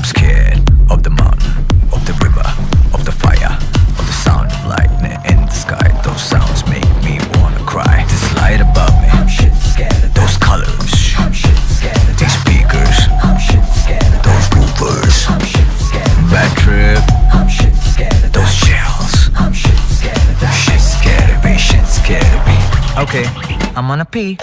I'm scared of the mountain, of the river, of the fire, of the sound of lightning in the sky. Those sounds make me wanna cry. This light above me, I'm shit scared of those colors, I'm shit scared of these speakers, I'm shit scared of those woofers, I'm shit scared of bad trip, I'm shit scared of those shells, I'm shit scared of that. Shit scared of me, shit scared of me. Okay, I'm gonna pee.